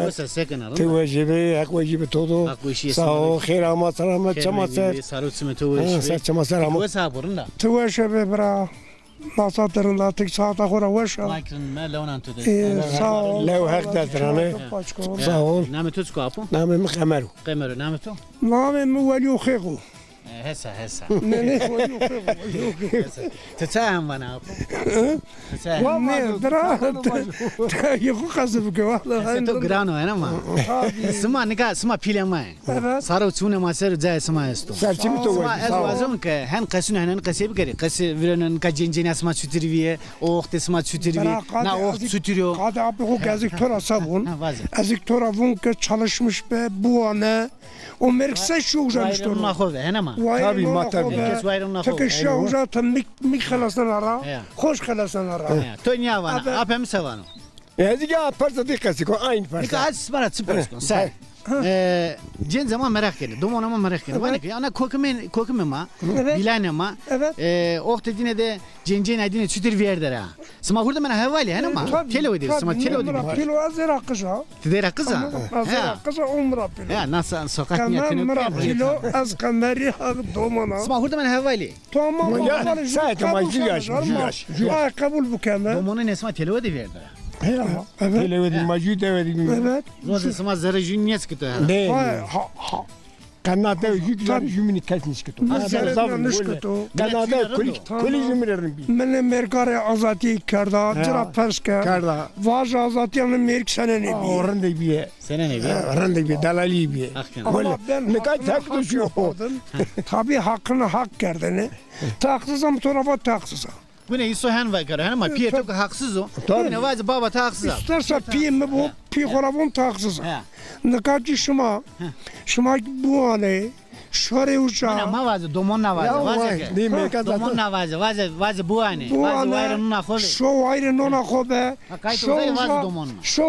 Wasa sekana. Tu wajibi, hak wajibi todo. Sağ خير ama selamet çamasar. Sarut smeto ve. Sen çamasar ama. Wasa burunda. Tu wajibi bra. Nasatırın da tek saate kadar waşa. Lakin ma lawnan tude. Sağ ol. لو هكذا تراني sağ ol. Nametu tsko apo? نعم خمرو. Qemeru nametu? Name mi veli khego. Hesa. Ne veli khego. Tetsam bana apo. Tetsam. Ne dra. Yıkı kasıp ki vallahi. To grano है ना माँ समा निका समा फिल्म में सारो चुने माँ सर जाए समा इस्तो Serçimi to समा var. ऐसा वाजों के हन कसुन हन कसे भी करे कसे विरनन का जिंजिना समा छुट्टी o वक्त समा छुट्टी na o वक्त छुट्टी Hadi abi o geziktora sabun. ha vaze Eziktora vun ki çalışmış be bu ana. O merkse şu uzamış Byron ना doğru. हो है ना माँ Tabii, tabii. kes वायरन ना हो Tek şey uzatın mik xalasın ara. Hoş xalasın ara. तो नहीं आवाना आप हम सवानो Hadi ya parça dikkat ko aynı parça. निका आज स्मारत स्पर्श कौन सा جن زمان merak ediyor. Domona mı merak ediyor? Bana ki ana kokume ma, bilane ma. Oğut dediğine de cincin edine çütür bir yerde ha. Sma burada bana havali ha ma. Telo ediyor. Sma telo ediyor. Telo azera kısa. Tidera kıza. Azera kısa umra pilo. Ya nasıl sokak niyetini Kamera pilo az kameri ha domona. Sma burada bana havali. Tamam. Yani saate macı yaş. Ha kabul bu kamera. Domona ne sma telo ediyor yerde. Evet. Televedim macı devedim. Evet. Roza sma zara jünyes kito ha. Ne? Ha. Kanada yükler jümini kesmiş ki. Kanada kuli jümlerin bir. Mene merkare azati karda, cira perske. Karda. Vaj azati anı merk sene ne bi. Oran da bir. Sene ne bir? Oran da bir dalali bir. Ama ben ne kadar takdı şu. Tabii hakkını hak kerdini. Taksızam tarafa taksızam. Bu ne iso hen var kara ama piye çok haksız o. Ne vazı baba haksız. İsterse piye mi bu piye korabun taksız. Ne kadar şuma bu anı şöyle uça. Ama vazı domon na vazı ke. Değil mi kadar? Domon na vazı bu anı. Bu Vazı anı. vayrın na khole. Şu vayrın ona khobe. Kayıt uzay vazı domon. Şu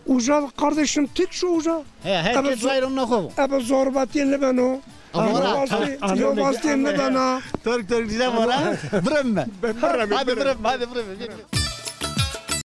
uca kardeşim tek şu uca. Herkes vayrın na khole. Ebe zorbatiyenle ben o. Yo bastiyenle ben o. Türk güzel var ha. Brem. Hadi brem.